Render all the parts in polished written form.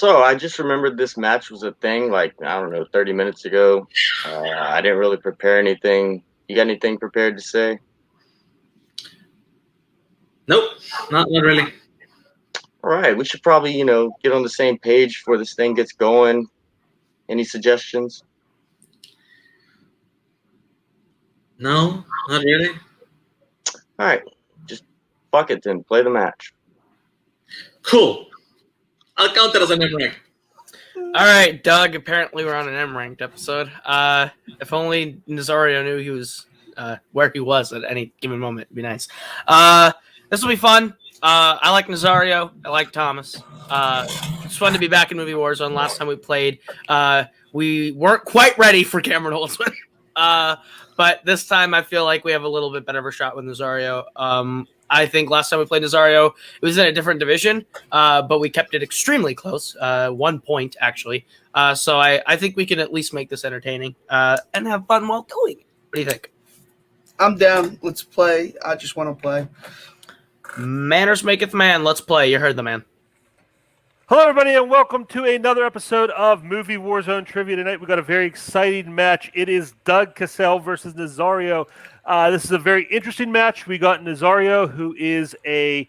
So I just remembered this match was a thing, like, I don't know, 30 minutes ago. I didn't really prepare anything. You got anything prepared to say? Nope, not really. All right, we should probably, get on the same page before this thing gets going. Any suggestions? No, not really. All right, just fuck it then. Play the match. Cool. I'll count it as an M rank. All right, Doug. Apparently, we're on an M-ranked episode. If only Nazario knew he was where he was at any given moment. It'd be nice. This will be fun. I like Nazario. I like Thomas. It's fun to be back in Movie Warzone. Last time we played, we weren't quite ready for Cameron Holtzman. But this time, I feel like we have a little bit better of a shot with Nazario. I think last time we played Nazario, it was in a different division, but we kept it extremely close, 1 point, actually. So I think we can at least make this entertaining and have fun while doing it. What do you think? I'm down. Let's play. I just want to play. Manners maketh man. Let's play. You heard the man. Hello, everybody, and welcome to another episode of Movie Warzone Trivia. Tonight, we've got a very exciting match. It is Doug Cassel versus Nazario. This is a very interesting match. We got Nazario, who is a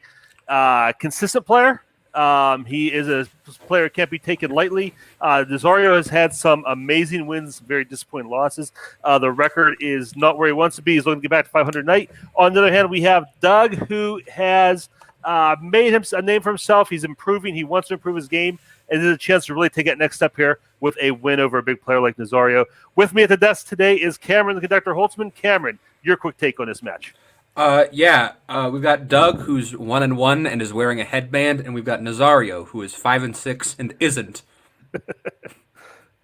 consistent player. He is a player who can't be taken lightly. Nazario has had some amazing wins, very disappointing losses. The record is not where he wants to be. He's looking to get back to 500 tonight. On the other hand, we have Doug, who has made him a name for himself. He's improving. He wants to improve his game, and there's a chance to really take that next step here with a win over a big player like Nazario. With me at the desk today is Cameron, the conductor Holtzman. Cameron, your quick take on this match. We've got Doug, who's 1-1 and is wearing a headband, and we've got Nazario, who is 5-6 and isn't.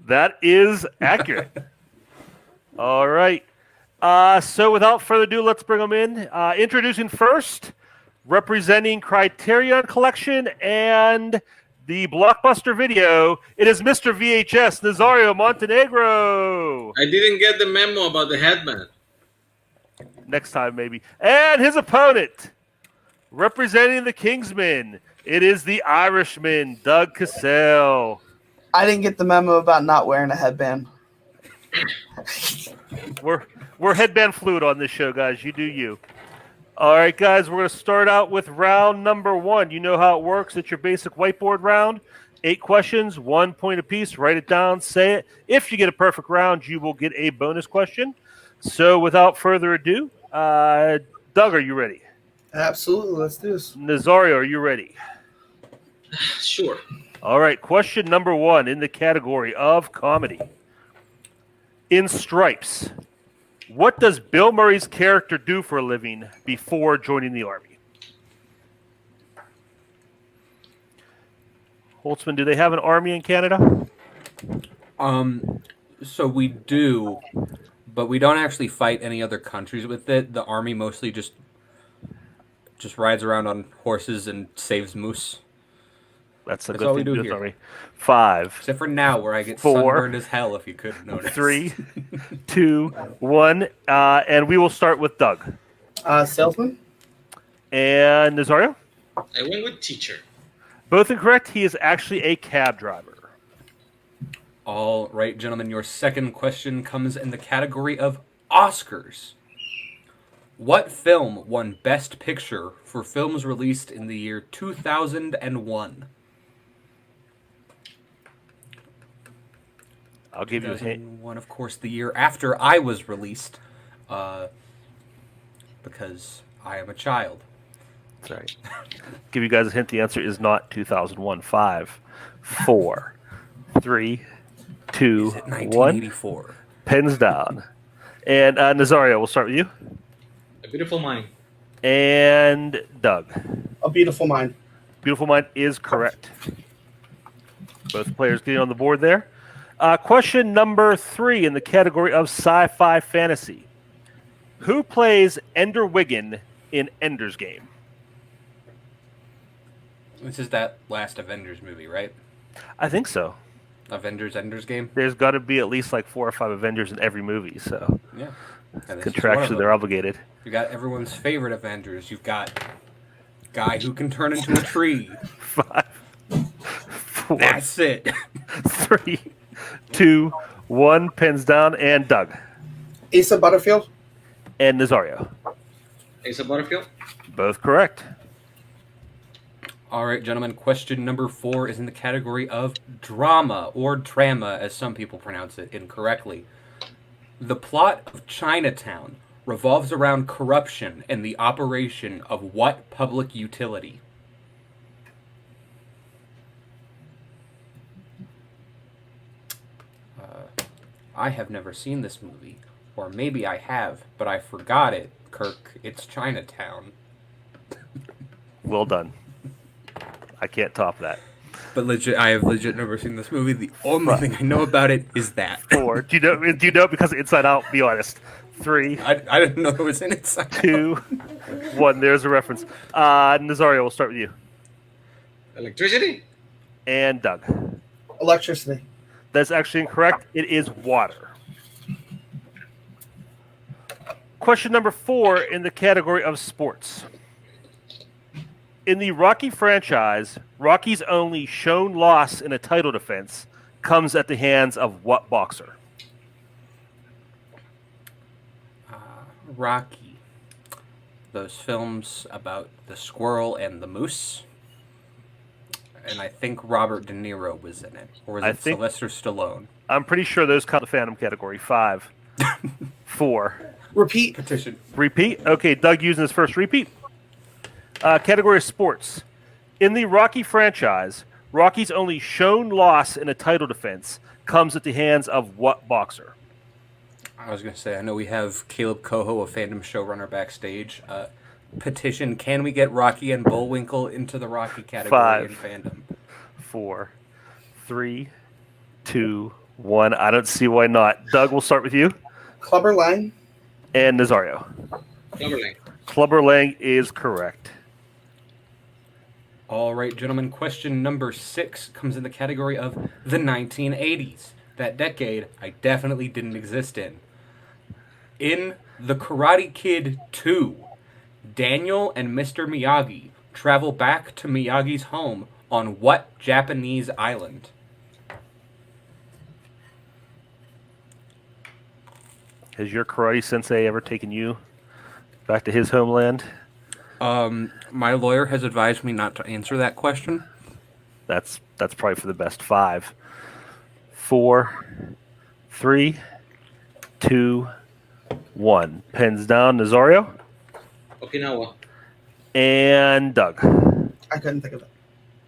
That is accurate. All right. So without further ado, let's bring them in. Introducing first, representing Criterion Collection and the Blockbuster Video, it is Mr. VHS, Nazario Montenegro. I didn't get the memo about the headband. Next time, maybe. And his opponent, representing the Kingsmen, it is the Irishman, Doug Cassel. I didn't get the memo about not wearing a headband. We're headband fluid on this show, guys. You do you. All right, guys, we're going to start out with round number 1. You know how it works. It's your basic whiteboard round. 8 questions, 1 point apiece. Write it down, say it. If you get a perfect round, you will get a bonus question. So without further ado, Doug, are you ready? Absolutely. Let's do this. Nazario, are you ready? Sure. All right, question number 1 in the category of comedy. In Stripes, what does Bill Murray's character do for a living before joining the Army? Holtzman, do they have an army in Canada? So we do, but we don't actually fight any other countries with it. The army mostly just rides around on horses and saves moose. That's a That's good all thing we to do do with here. Army. 5. Except for now, where I get 4, sunburned as hell, if you couldn't notice. 3, 2, 1, and we will start with Doug. Salesman? And Nazario? I went with teacher. Both incorrect. He is actually a cab driver. All right, gentlemen, your second question comes in the category of Oscars. What film won Best Picture for films released in the year 2001? I'll give you a hint. 2001, of course, the year after I was released, because I am a child. That's right. Give you guys a hint. The answer is not 2001. 5, 4, 3, 2, Is it 1. 1984? Pens down. And Nazario, we'll start with you. A Beautiful Mind. And Doug. A Beautiful Mind. Beautiful Mind is correct. Both players getting on the board there. Question number 3 in the category of sci-fi fantasy. Who plays Ender Wiggin in Ender's Game? This is that last Avengers movie, right? I think so. Avengers Ender's Game? There's got to be at least like 4 or 5 Avengers in every movie, so Yeah. And this is one of contractually they're them. obligated. You got everyone's favorite Avengers. You've got guy who can turn into a tree. 5, That's it. 3, 2, 1. Pens down. And Doug. Asa Butterfield. And Nazario. Asa Butterfield. Both correct. All right, gentlemen. Question number 4 is in the category of drama, or drama, as some people pronounce it incorrectly. The plot of Chinatown revolves around corruption and the operation of what public utility? I have never seen this movie. Or maybe I have, but I forgot it, Kirk. It's Chinatown. Well done. I can't top that. But I have legit never seen this movie. The only thing I know about it is that. 4. Do you know because of Inside Out? Be honest. 3, I didn't know it was in Inside Out. 2, 1. There's a reference. Nazario, we'll start with you. Electricity. And Doug. Electricity. That's actually incorrect. It is water. Question number 4 in the category of sports. In the Rocky franchise, Rocky's only shown loss in a title defense comes at the hands of what boxer? Rocky. Those films about the squirrel and the moose. And I think Robert De Niro was in it. Or was it Sylvester Stallone? I'm pretty sure those count the Fandom category. 5, 4. Repeat. Petition. Repeat? Okay, Doug using his first repeat. Category of sports. In the Rocky franchise, Rocky's only shown loss in a title defense comes at the hands of what boxer? I was going to say, I know we have Kaleb Koho, a Fandom showrunner, backstage. Petition, can we get Rocky and Bullwinkle into the Rocky category in 5, Fandom? 4, 3, 2, 1. I don't see why not. Doug, we'll start with you. Clubber Lang. And Nazario. Cumberland. Clubber Lang is correct. All right, gentlemen, question number 6 comes in the category of the 1980s. That decade I definitely didn't exist in. In The Karate Kid 2, Daniel and Mr. Miyagi travel back to Miyagi's home on what Japanese island? Has your karate sensei ever taken you back to his homeland? My lawyer has advised me not to answer that question. That's probably for the best. 5, 4, 3, 2, 1. Pens down. Nazario. Okinawa. And Doug. I couldn't think of it.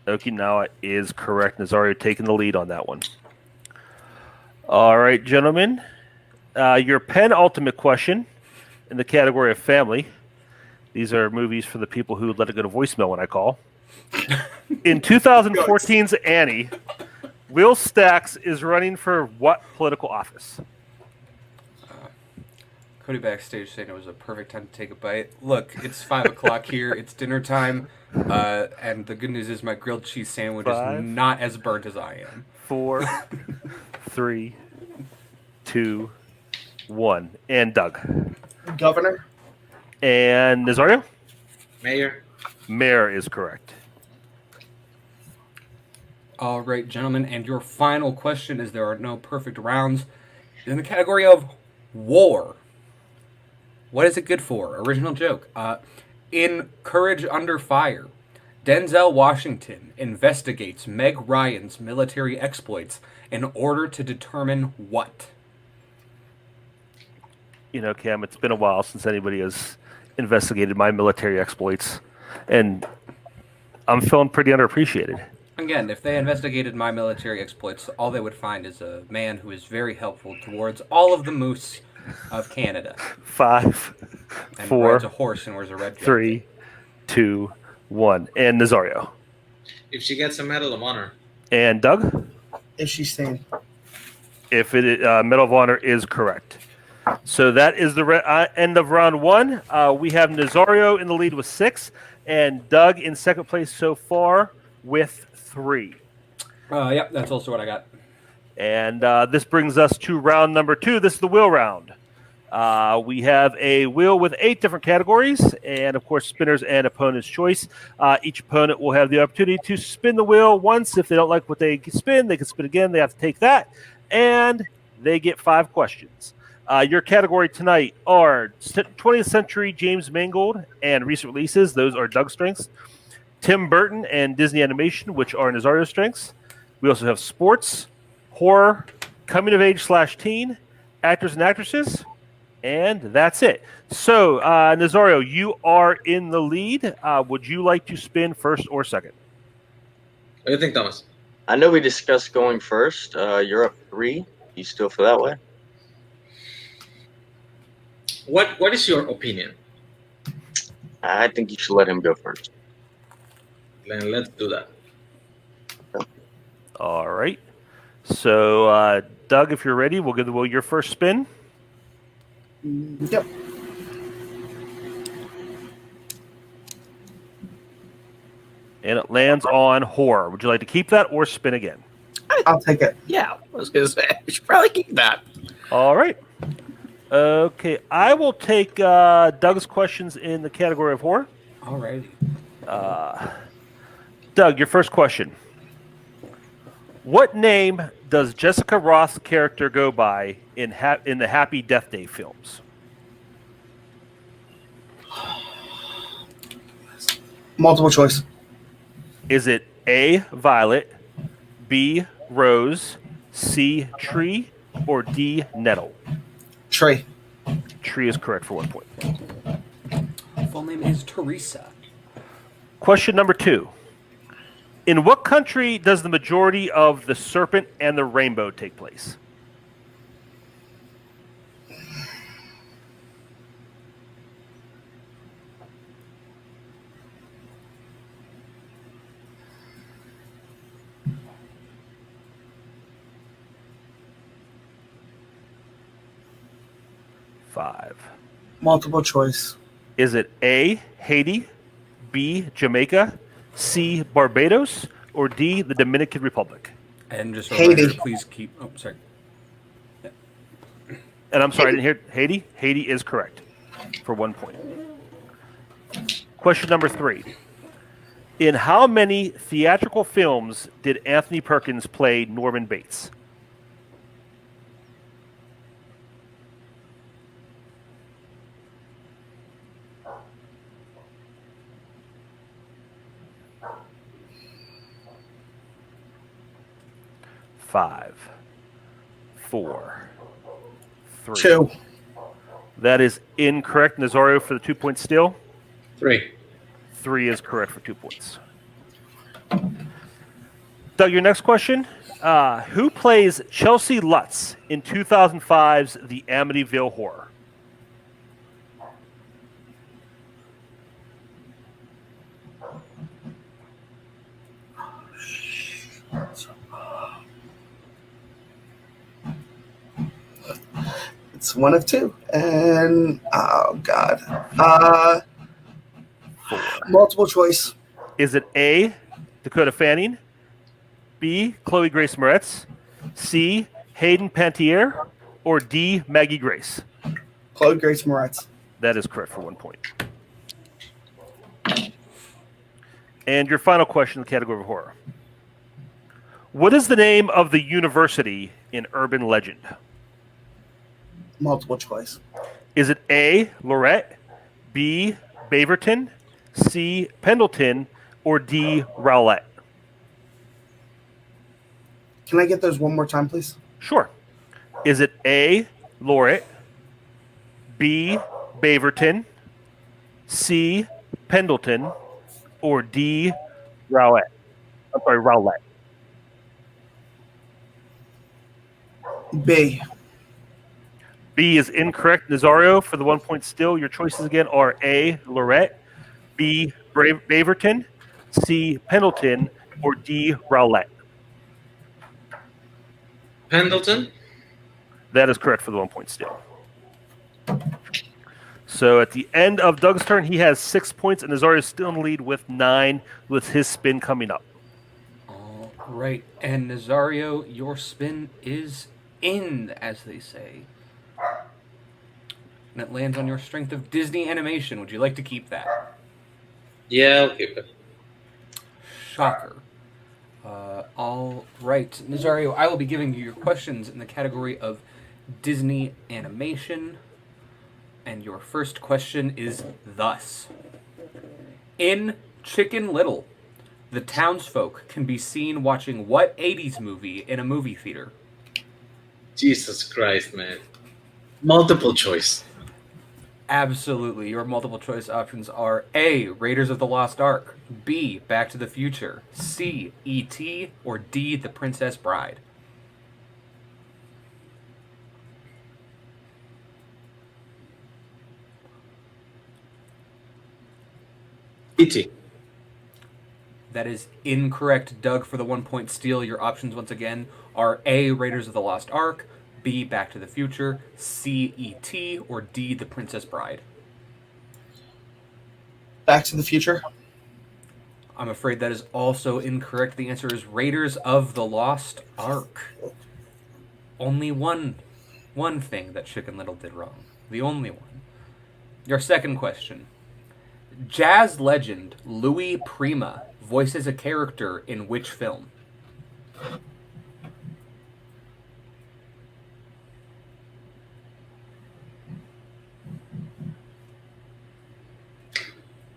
Okinawa is correct. Nazario taking the lead on that one. All right, gentlemen. Your penultimate question in the category of family. These are movies for the people who let it go to voicemail when I call. In 2014's Annie, Will Stacks is running for what political office? Cody backstage saying it was a perfect time to take a bite. Look, it's 5 o'clock here. It's dinner time. And the good news is my grilled cheese sandwich 5, is not as burnt as I am. 4, 3, 2, 1. And Doug. Governor. And Nazario? Mayor. Mayor is correct. All right, gentlemen, and your final question, as there are no perfect rounds, is in the category of war. What is it good for? Original joke. In Courage Under Fire, Denzel Washington investigates Meg Ryan's military exploits in order to determine what? You know, Cam, it's been a while since anybody has investigated my military exploits, and I'm feeling pretty underappreciated. Again, if they investigated my military exploits, all they would find is a man who is very helpful towards all of the moose of Canada. 5, And 4, rides a horse and wears a red jacket. 3, 2, 1. And Nazario. If she gets a Medal of Honor. And Doug? If she's staying. If it Medal of Honor is correct. So that is the end of round 1. We have Nazario in the lead with 6, and Doug in second place so far with 3. Yeah, that's also what I got. And this brings us to round number 2. This is the wheel round. We have a wheel with 8 different categories, and of course, spinners and opponent's choice. Each opponent will have the opportunity to spin the wheel once. If they don't like what they spin, they can spin again. They have to take that, and they get 5 questions. Your category tonight are 20th Century James Mangold and recent releases. Those are Doug's strengths. Tim Burton and Disney Animation, which are Nazario's strengths. We also have sports, horror, coming of age / teen, actors and actresses, and that's it. So, Nazario, you are in the lead. Would you like to spin first or second? What do you think, Thomas? I know we discussed going first. You're up 3. You still feel that way? What is your opinion? I think you should let him go first. Then let's do that. All right. So, Doug, if you're ready, we'll give the wheel your first spin. Yep. And it lands on horror. Would you like to keep that or spin again? I'll take it. Yeah, I was going to say, we should probably keep that. All right. Okay, I will take Doug's questions in the category of horror. All right. Doug, your first question. What name does Jessica Roth's character go by in the Happy Death Day films? Multiple choice. Is it A, Violet, B, Rose, C, Tree, or D, Nettle? Tree. Tree is correct for 1 point. Full name is Teresa. Question number 2. In what country does the majority of The Serpent and the Rainbow take place? Five. Multiple choice. Is it A, Haiti, B, Jamaica, C, Barbados, or D, the Dominican Republic? And just a Haiti. reminder, please keep. Oh, sorry. And I'm sorry, I didn't hear Haiti. Haiti is correct for 1 point. Question number 3. In how many theatrical films did Anthony Perkins play Norman Bates? Five, 4, 3. 2. That is incorrect. Nazario for the 2 points still. 3. 3 is correct for 2 points. Doug, your next question. Who plays Chelsea Lutz in 2005's The Amityville Horror? It's one of 2. And, oh, God. 4. Multiple choice. Is it A, Dakota Fanning, B, Chloe Grace Moretz, C, Hayden Pantier, or D, Maggie Grace? Chloe Grace Moretz. That is correct for 1 point. And your final question in the category of horror. What is the name of the university in Urban Legend? Multiple choice. Is it A, Lorette, B, Baverton, C, Pendleton, or D, Rowlett? Can I get those one more time, please? Sure. Is it A, Lorette, B, Baverton, C, Pendleton, or D, Rowlett? I'm sorry, Rowlett. B. B is incorrect. Nazario for the 1 point still. Your choices again are A, Lorette, B, Baverton, C, Pendleton, or D, Rowlett. Pendleton. That is correct for the 1 point still. So at the end of Doug's turn, he has 6 points, and Nazario is still in the lead with 9 with his spin coming up. All right. And Nazario, your spin is in, as they say. and it lands on your strength of Disney animation. Would you like to keep that? Yeah, I'll keep it. Shocker. All right, Nazario, I will be giving you your questions in the category of Disney animation. And your first question is thus. In Chicken Little, the townsfolk can be seen watching what 80s movie in a movie theater? Jesus Christ, man. Multiple choice. Absolutely. Your multiple choice options are A, Raiders of the Lost Ark, B, Back to the Future, C, E.T., or D, The Princess Bride. E.T. That is incorrect, Doug, for the 1-point steal. Your options, once again, are A, Raiders of the Lost Ark, B, Back to the Future, C, E.T., or D, The Princess Bride. Back to the Future. I'm afraid that is also incorrect. The answer is Raiders of the Lost Ark. Only one thing that Chicken Little did wrong. The only one. Your second question. Jazz legend Louis Prima voices a character in which film?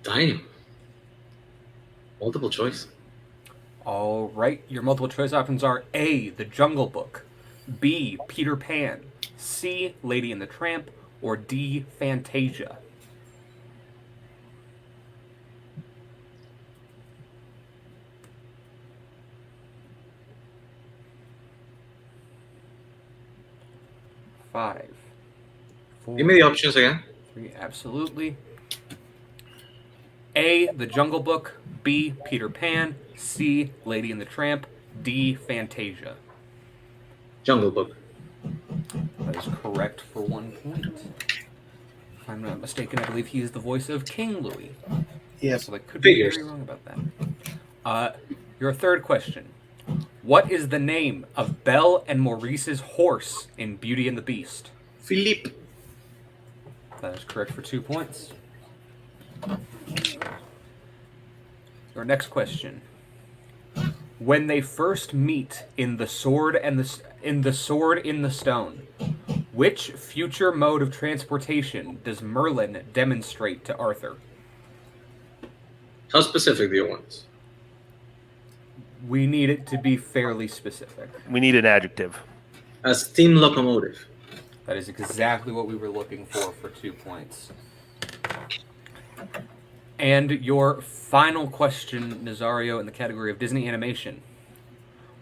Damn. Multiple choice. All right, your multiple choice options are A, The Jungle Book, B, Peter Pan, C, Lady and the Tramp, or D, Fantasia. Five, four, Give me the options again. 3, absolutely. A, The Jungle Book, B, Peter Pan, C, Lady and the Tramp, D, Fantasia. Jungle Book. That is correct for 1 point. If I'm not mistaken, I believe he is the voice of King Louis. Yes. So I could be Figures. very wrong about that. Your third question. What is the name of Belle and Maurice's horse in Beauty and the Beast? Philippe. That is correct for 2 points. Your next question. When they first meet in The Sword in the Stone, which future mode of transportation does Merlin demonstrate to Arthur? How specific do you want? We need it to be fairly specific. We need an adjective. A steam locomotive. That is exactly what we were looking for 2 points. And your final question, Nazario, in the category of Disney animation.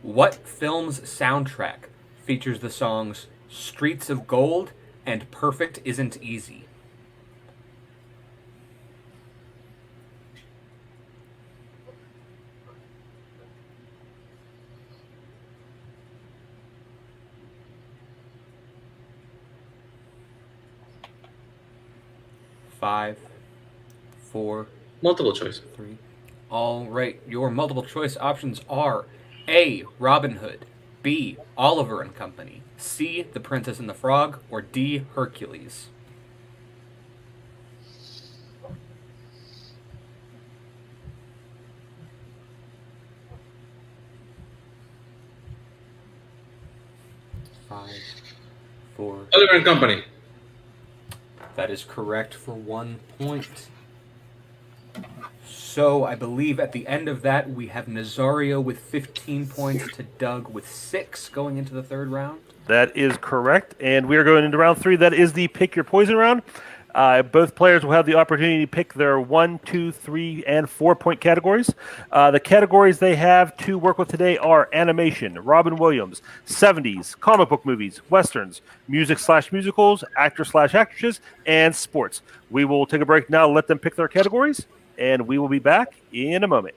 What film's soundtrack features the songs Streets of Gold and Perfect Isn't Easy? Five, 4, Multiple choice. 3. All right, your multiple choice options are A, Robin Hood, B, Oliver and Company, C, The Princess and the Frog, or D, Hercules. Five, 4. Oliver and Company. That is correct for 1 point. So I believe at the end of that, we have Nazario with 15 points to Doug with 6 going into the third round. That is correct. And we are going into round 3. That is the Pick Your Poison round. Both players will have the opportunity to pick their 1, 2, 3, and 4-point categories. The categories they have to work with today are animation, Robin Williams, 70s, comic book movies, westerns, music/musicals, actor/actresses, and sports. We will take a break now, let them pick their categories, and we will be back in a moment.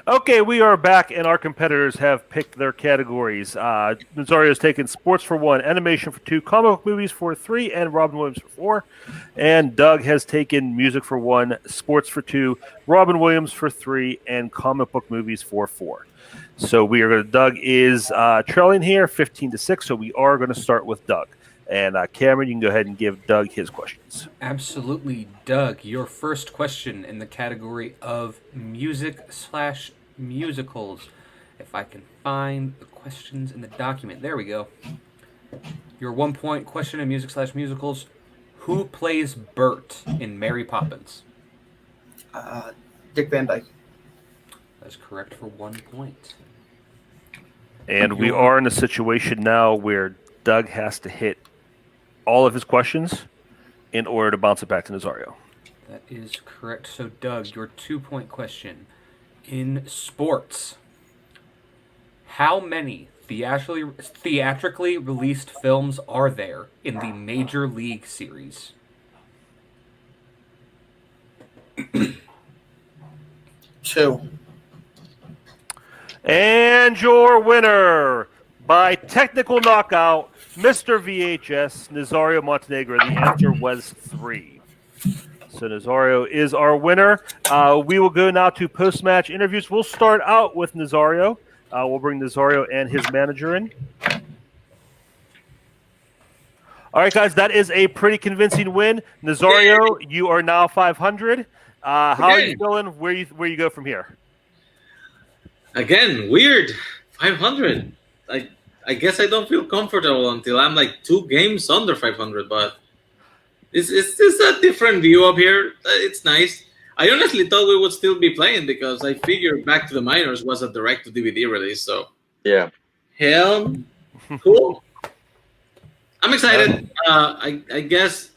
Okay, we are back, and our competitors have picked their categories. Nazario has taken sports for 1, animation for 2, comic book movies for 3, and Robin Williams for 4. And Doug has taken music for 1, sports for 2, Robin Williams for 3, and comic book movies for 4. So we are going to. Doug is trailing here, 15-6. So we are going to start with Doug. And Cameron, you can go ahead and give Doug his questions. Absolutely, Doug. Your first question in the category of music/musicals. If I can find the questions in the document. There we go. Your 1-point question in music/musicals. Who plays Bert in Mary Poppins? Dick Van Dyke. That's correct for 1 point. And we are in a situation now where Doug has to hit all of his questions in order to bounce it back to Nazario. That is correct. So, Doug, your 2-point question. In sports, how many theatrically released films are there in the Major League Series? Two. And your winner by technical knockout, Mr. VHS, Nazario Montenegro. The answer was 3. So Nazario is our winner. We will go now to post-match interviews. We'll start out with Nazario. We'll bring Nazario and his manager in. All right, guys, that is a pretty convincing win. Nazario, you are now 500. How are you feeling? Where you go from here? Again, weird. 500. I guess I don't feel comfortable until I'm like 2 games under 500, but it's a different view up here. It's nice. I honestly thought we would still be playing because I figured Back to the Minors was a direct-to-DVD release, so... Yeah. Hell, cool. I'm excited. I guess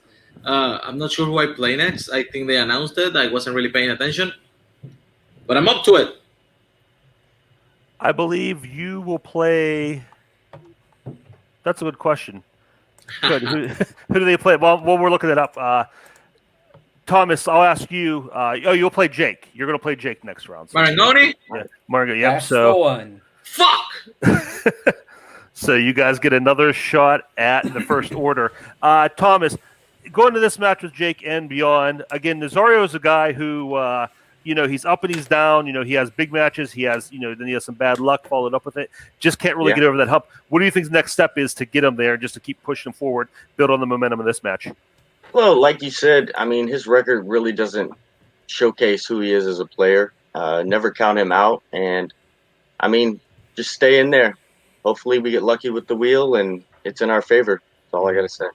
I'm not sure who I play next. I think they announced it. I wasn't really paying attention, but I'm up to it. I believe you will play. That's a good question. Good. Who do they play? Well, we're looking it up. Thomas, I'll ask you. You'll play Jake. You're going to play Jake next round. So Marangoni? Yeah, Marangoni. Yep. That's So the one. Fuck! So you guys get another shot at the first order. Thomas, going to this match with Jake and beyond, again, Nazario is a guy who, he's up and he's down. He has big matches. He has, then he has some bad luck followed up with it. Just can't really get over that hump. What do you think the next step is to get him there, just to keep pushing him forward, build on the momentum of this match? Well, like you said, I mean, his record really doesn't showcase who he is as a player. Never count him out. And, I mean, just stay in there. Hopefully we get lucky with the wheel and it's in our favor. That's all I got to say.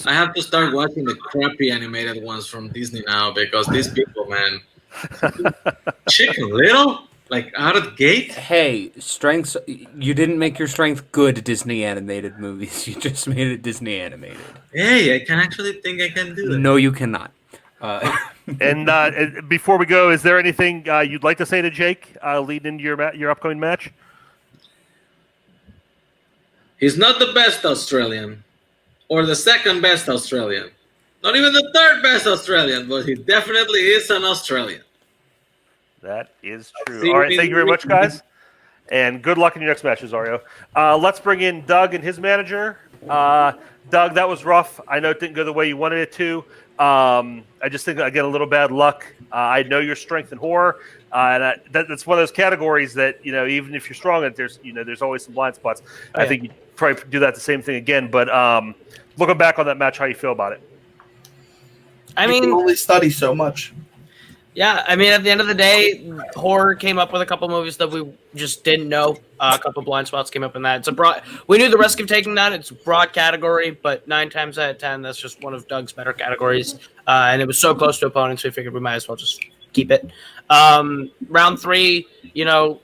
I have to start watching the crappy animated ones from Disney now because these people, man. Chicken Little? Like, out of the gate? Hey, strengths. You didn't make your strength good Disney animated movies. You just made it Disney animated. Hey, I can actually think I can do it. No, you cannot. And before we go, is there anything you'd like to say to Jake leading into your upcoming match? He's not the best Australian or the second best Australian. Not even the third best Australian, but he definitely is an Australian. That is true. All right, thank you very much, guys. And good luck in your next match, Nazario. Let's bring in Doug and his manager. Doug, that was rough. I know it didn't go the way you wanted it to. I just think I get a little bad luck. I know your strength in horror, and that's one of those categories that even if you're strong at it, there's always some blind spots. I think you probably do that the same thing again. But looking back on that match, how you feel about it? I You mean, can only study so much. yeah, I mean, at the end of the day, horror came up with a couple movies that we just didn't know. A couple blind spots came up in that. We knew the risk of taking that. It's a broad category, but 9 times out of 10, that's just one of Doug's better categories. And it was so close to opponents, we figured we might as well just keep it. Round 3,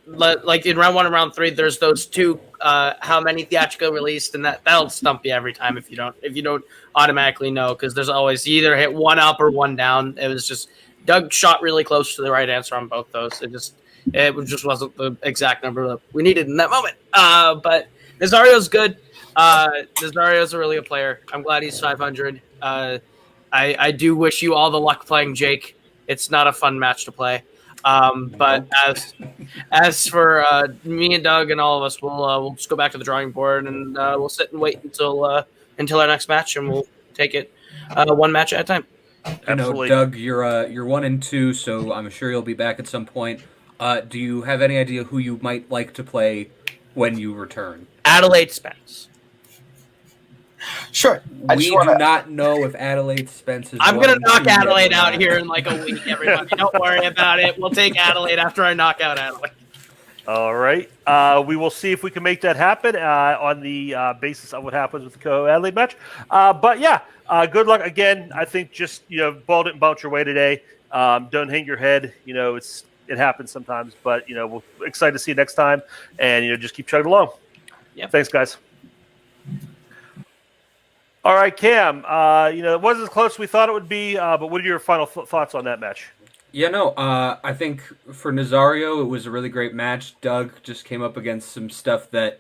like in round 1 and round 3, there's those 2. How many theatrical released, and that'll stump you every time if you don't automatically know, because there's always you either hit 1 up or 1 down. It was just Doug shot really close to the right answer on both those. It just wasn't the exact number that we needed in that moment. But Nazario's good. Nazario's a really good player. I'm glad he's 500. I do wish you all the luck playing Jake. It's not a fun match to play. But as for me and Doug and all of us, we'll just go back to the drawing board and we'll sit and wait until our next match, and we'll take it 1 match at a time. I know, Doug, you're 1 and 2, so I'm sure you'll be back at some point. Do you have any idea who you might like to play when you return? Adelaide Spence. Sure. I We just do want to. not know if Adelaide Spence is. I'm gonna 1-2 knock yet Adelaide or out not. here in like a week, everybody. Don't worry about it. We'll take Adelaide after I knock out Adelaide. All right. We will see if we can make that happen on the basis of what happens with the Koho Adelaide match. But yeah, good luck again. I think just ball didn't bounce your way today. Don't hang your head. It happens sometimes, but we're excited to see you next time, and just keep chugging along. Yep. Thanks, guys. All right, Cam. It wasn't as close as we thought it would be, but what are your final thoughts on that match? Yeah, no. I think for Nazario, it was a really great match. Doug just came up against some stuff that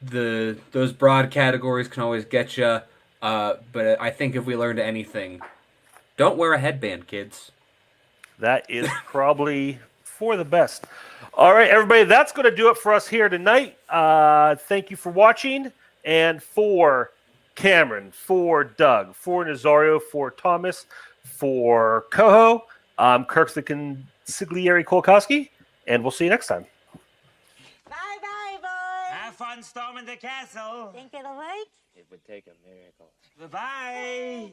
those broad categories can always get you. But I think if we learned anything, don't wear a headband, kids. That is probably for the best. All right, everybody, that's going to do it for us here tonight. Thank you for watching. And for Cameron, for Doug, for Nazario, for Thomas, for Koho, I'm Kirk the Consigliere Kowalkowski, and we'll see you next time. Bye-bye, boys. Have fun storming the castle. Think it'll work? It would take a miracle. Bye-bye.